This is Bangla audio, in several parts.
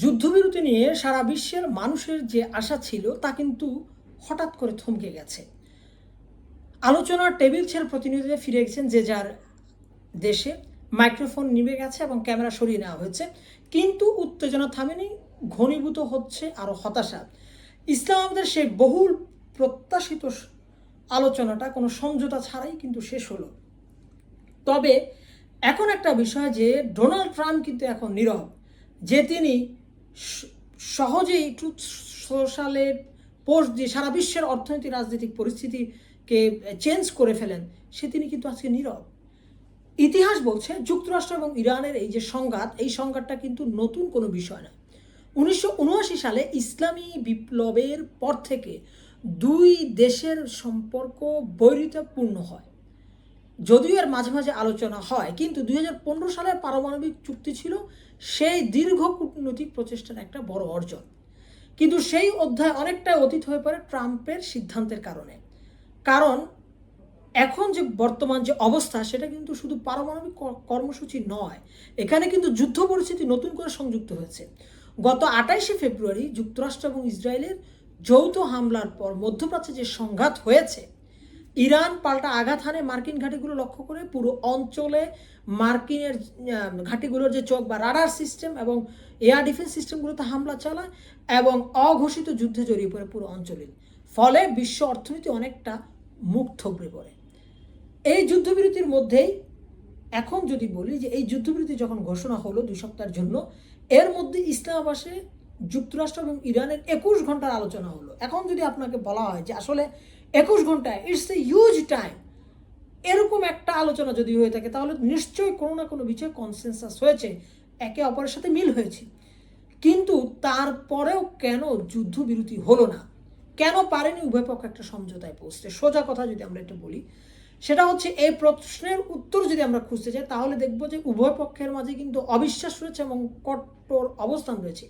যুদ্ধবিরতি নিয়ে সারা বিশ্বের মানুষের যে আশা ছিল তা কিন্তু হঠাৎ করে থমকে গেছে। আলোচনার টেবিল ছেড়ে প্রতিনিধিরা ফিরে গেছেন যে যার দেশে। মাইক্রোফোন নিভে গেছে এবং ক্যামেরা সরিয়ে নেওয়া হয়েছে, কিন্তু উত্তেজনা থামেনি, ঘনীভূত হচ্ছে আরও হতাশা। ইসলামাবাদের সেই বহুল প্রত্যাশিত আলোচনাটা কোনো সমঝোতা ছাড়াই কিন্তু শেষ হলো। তবে এখন একটা বিষয় যে ডোনাল্ড ট্রাম্প কিন্তু এখন নীরব। যে তিনি সহজেই ট্রুথ সোশ্যালের পোস্ট দিয়ে সারা বিশ্বের অর্থনৈতিক রাজনৈতিক পরিস্থিতিকে চেঞ্জ করে ফেলেন, সে তিনি কিন্তু আজকে নীরব। ইতিহাস বলছে যুক্তরাষ্ট্র এবং ইরানের এই যে সংঘাত, এই সংঘাতটা কিন্তু নতুন কোনো বিষয় না। 1979 সালে ইসলামী বিপ্লবের পর থেকে দুই দেশের সম্পর্ক বৈরিতাপূর্ণ হয়। যদিও এর মাঝে মাঝে আলোচনা হয়, কিন্তু 2015 সালের পারমাণবিক চুক্তি ছিল সেই দীর্ঘ কূটনৈতিক প্রচেষ্টার একটা বড় অর্জন। কিন্তু সেই অধ্যায় অনেকটা অতীত হয়ে পড়ে ট্রাম্পের সিদ্ধান্তের কারণে। কারণ এখন যে বর্তমান যে অবস্থা, সেটা কিন্তু শুধু পারমাণবিক কর্মসূচি নয়, এখানে কিন্তু যুদ্ধ পরিস্থিতি নতুন করে সংযুক্ত হয়েছে। গত 28শে ফেব্রুয়ারি যুক্তরাষ্ট্র এবং ইসরায়েলের যৌথ হামলার পর মধ্যপ্রাচ্যে যে সংঘাত হয়েছে, ইরান পাল্টা আঘাত হানে মার্কিন ঘাঁটিগুলো লক্ষ্য করে পুরো অঞ্চলে মার্কিনের ঘাঁটিগুলোর যে চোখ বা রাডার সিস্টেম এবং এয়ার ডিফেন্স সিস্টেমগুলোতে হামলা চালায় এবং অঘোষিত যুদ্ধে জড়িয়ে পড়ে পুরো অঞ্চলে। ফলে বিশ্ব অর্থনীতি অনেকটা মুখ থুবড়ে পড়ে। এই যুদ্ধবিরতির মধ্যেই এখন যদি বলি যে এই যুদ্ধবিরতি যখন ঘোষণা হলো 2 সপ্তাহের জন্য, এর মধ্যে ইসলামাবাদে যুক্তরাষ্ট্র এবং ইরানের 21 ঘন্টার আলোচনা হলো। এখন যদি আপনাকে বলা হয় যে আসলে 21 ঘন্টায় ইটস এ হিউজ টাইম, এরকম একটা আলোচনা যদি হয়ে থাকে তাহলে নিশ্চয়ই কোনো না কোনো বিষয়ে কনসেনসাস হয়েছে, একে অপরের সাথে মিল হয়েছে। কিন্তু তারপরেও কেন যুদ্ধবিরতি হলো না? কেন পারেনি উভয় পক্ষ একটা সমঝোতায় পৌঁছতে? সোজা কথা যদি আমরা একটু বলি, সেটা হচ্ছে এই প্রশ্নের উত্তর যদি আমরা খুঁজতে চাই তাহলে দেখব যে উভয় পক্ষের মাঝে কিন্তু অবিশ্বাস রয়েছে এবং কট্টর অবস্থান রয়েছে।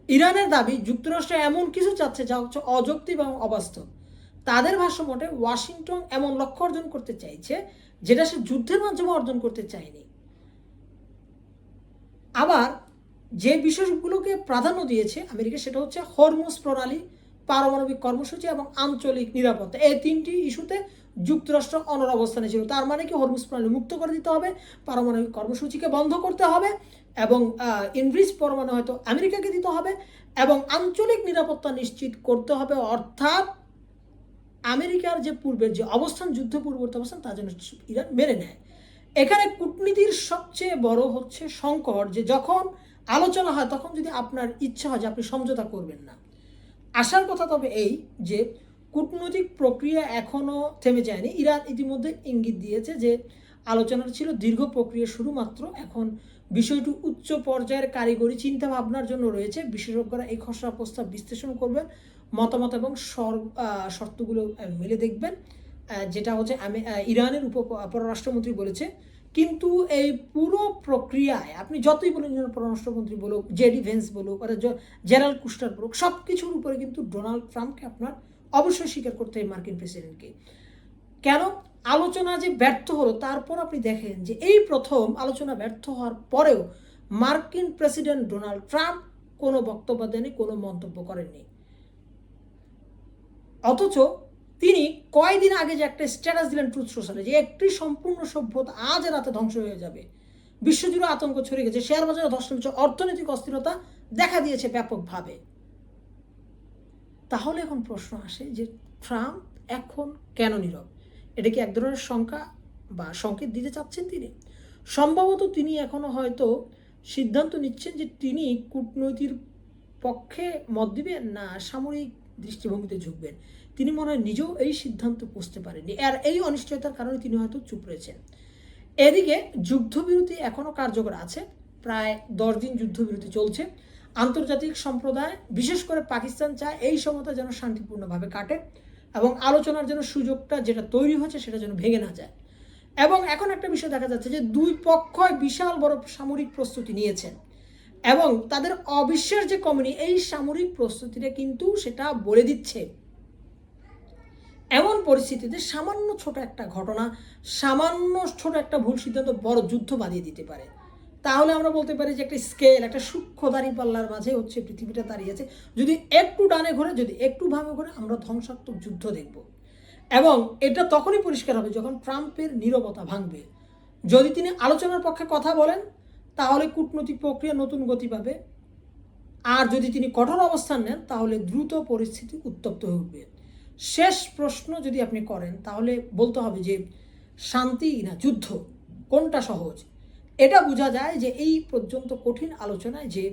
ইরানের দাবি যুক্তরাষ্ট্র এমন কিছু চাচ্ছে যা হচ্ছে অযৌক্তিক এবং অবাস্তব। তাদের ভাষ্যমতে ওয়াশিংটন এমন লক্ষ্য অর্জন করতে চাইছে যেটা সে যুদ্ধের মাধ্যমে অর্জন করতে চায়নি। আবার যে বিষয়গুলোকে প্রাধান্য দিয়েছে আমেরিকা, সেটা হচ্ছে হরমুজ প্রণালী, পারমাণবিক কর্মসূচি এবং আঞ্চলিক নিরাপত্তা। এই 3টি ইস্যুতে যুক্তরাষ্ট্র অনড় অবস্থানে ছিল। তার মানে কি হরমুজ প্রণালী মুক্ত করে দিতে হবে, পারমাণবিক কর্মসূচিকে বন্ধ করতে হবে এবং ইনরিচ পরমাণু হয়তো আমেরিকাকে দিতে হবে এবং আঞ্চলিক নিরাপত্তা নিশ্চিত করতে হবে। অর্থাৎ আমেরিকার যে পূর্বের যে অবস্থান, যুদ্ধ পূর্ববর্তী অবস্থান, তা যেন ইরান মেনে নেয়। এখানে কূটনীতির সবচেয়ে বড় হচ্ছে সংকট যে যখন আলোচনা হয় তখন যদি আপনার ইচ্ছা হয় যে আপনি সমঝোতা করবেন না। আসার কথা তবে এই যে কূটনৈতিক প্রক্রিয়া এখনও থেমে যায়নি। ইরান ইতিমধ্যে ইঙ্গিত দিয়েছে যে আলোচনাটা ছিল দীর্ঘ প্রক্রিয়া শুরুমাত্র, এখন বিষয়টি উচ্চ পর্যায়ের কারিগরি চিন্তা ভাবনার জন্য রয়েছে। বিশেষজ্ঞরা এই খসড়া প্রস্তাব বিশ্লেষণ করবেন, মতামত এবং শর্তগুলো মিলে দেখবেন। যেটা হচ্ছে ইরানের পররাষ্ট্রমন্ত্রী বলেছে। কিন্তু এই পুরো প্রক্রিয়ায় আপনি যতই বলুন, পররাষ্ট্রমন্ত্রী বলুক, জেডি ভেন্স বলুক, জেরাল্ড কুস্টার বলুক, সব কিছুর উপরে কিন্তু ডোনাল্ড ট্রাম্পকে আপনার অবশ্যই স্বীকার করতে হবে, মার্কিন প্রেসিডেন্টকে। কেন আলোচনা যে ব্যর্থ হলো, তারপর আপনি দেখেন যে এই প্রথম আলোচনা ব্যর্থ হওয়ার পরেও মার্কিন প্রেসিডেন্ট ডোনাল্ড ট্রাম্প কোনো বক্তব্য দেননি, কোনো মন্তব্য করেননি। অথচ তিনি কয়েকদিন আগে যে একটা স্ট্যাটাস দিলেন ট্রুথ সোশ্যালে যে একটি সম্পূর্ণ সভ্যতা আজ রাতে ধ্বংস হয়ে যাবে, বিশ্বজুড়ে আতঙ্ক ছড়িয়ে গেছে, শেয়ার বাজারে ধস নেমেছে, অর্থনৈতিক অস্থিরতা দেখা দিয়েছে ব্যাপকভাবে। তাহলে এখন প্রশ্ন আসে যে ট্রাম্প এখন কেন নীরব? এটা কি এক ধরনের শঙ্কা বা সংকেত দিতে চাচ্ছেন তিনি? সম্ভবত তিনি এখনো হয়তো সিদ্ধান্ত নিচ্ছেন যে তিনি কূটনৈতিক পক্ষে মত দিবেন না সামরিক দৃষ্টিভঙ্গিতে ঝুঁকবেন। তিনি মনে হয় নিজেও এই সিদ্ধান্তে পৌঁছতে পারেননি, আর এই অনিশ্চয়তার কারণে তিনি হয়তো চুপ রয়েছেন। এদিকে যুদ্ধবিরতি এখনও কার্যকর আছে, প্রায় 10 দিন যুদ্ধবিরতি চলছে। আন্তর্জাতিক সম্প্রদায় বিশেষ করে পাকিস্তান চায় এই সময়টা যেন শান্তিপূর্ণভাবে কাটে এবং আলোচনার জন্য সুযোগটা যেটা তৈরি হচ্ছে সেটা যেন ভেঙে না যায়। এবং এখন একটা বিষয় দেখা যাচ্ছে যে দুই পক্ষই বিশাল বড় সামরিক প্রস্তুতি নিয়েছেন এবং তাদের অবিশ্বাস যে কমেনি, এই সামরিক প্রস্তুতিটা কিন্তু সেটা বলে দিচ্ছে। এমন পরিস্থিতিতে সামান্য ছোট একটা ঘটনা, সামান্য ছোট একটা ভুল সিদ্ধান্ত বড় যুদ্ধ বাঁধিয়ে দিতে পারে। তাহলে আমরা বলতে পারি যে একটা স্কেল, একটা সূক্ষ্ম দাঁড়িপাল্লার মাঝে হচ্ছে পৃথিবীটা দাঁড়িয়ে আছে। যদি একটু ডানে ঘোরে, যদি একটু বামে ঘোরে, আমরা ধ্বংসাত্মক যুদ্ধ দেখব। এবং এটা তখনই পরিষ্কার হবে যখন ট্রাম্পের নীরবতা ভাঙবে। যদি তিনি আলোচনার পক্ষে কথা বলেন তাহলে কূটনৈতিক প্রক্রিয়া নতুন গতি পাবে, আর যদি তিনি কঠোর অবস্থান নেন তাহলে দ্রুত পরিস্থিতি উত্তপ্ত হয়ে উঠবে। শেষ প্রশ্ন যদি আপনি করেন তাহলে বলতে হবে যে শান্তি না যুদ্ধ, কোনটা সহজ? এটা বোঝা যায় যে এই পর্যন্ত কঠিন আলোচনায় যে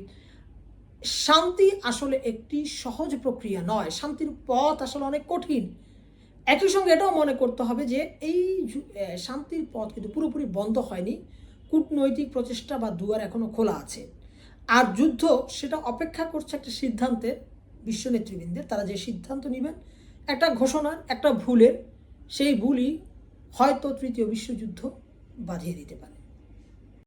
শান্তি আসলে একটি সহজ প্রক্রিয়া নয়, শান্তির পথ আসলে অনেক কঠিন। একই সঙ্গে এটাও মনে করতে হবে যে এই শান্তির পথ কিন্তু পুরোপুরি বন্ধ হয়নি, কূটনৈতিক প্রচেষ্টা বা দুয়ার এখনও খোলা আছে। আর যুদ্ধ সেটা অপেক্ষা করছে একটা সিদ্ধান্তের, বিশ্ব নেতৃবৃন্দের। তারা যে সিদ্ধান্ত নেবেন একটা ঘোষণার, একটা ভুলের, সেই ভুলই হয়তো তৃতীয় বিশ্বযুদ্ধ বাঁধিয়ে দিতে পারে।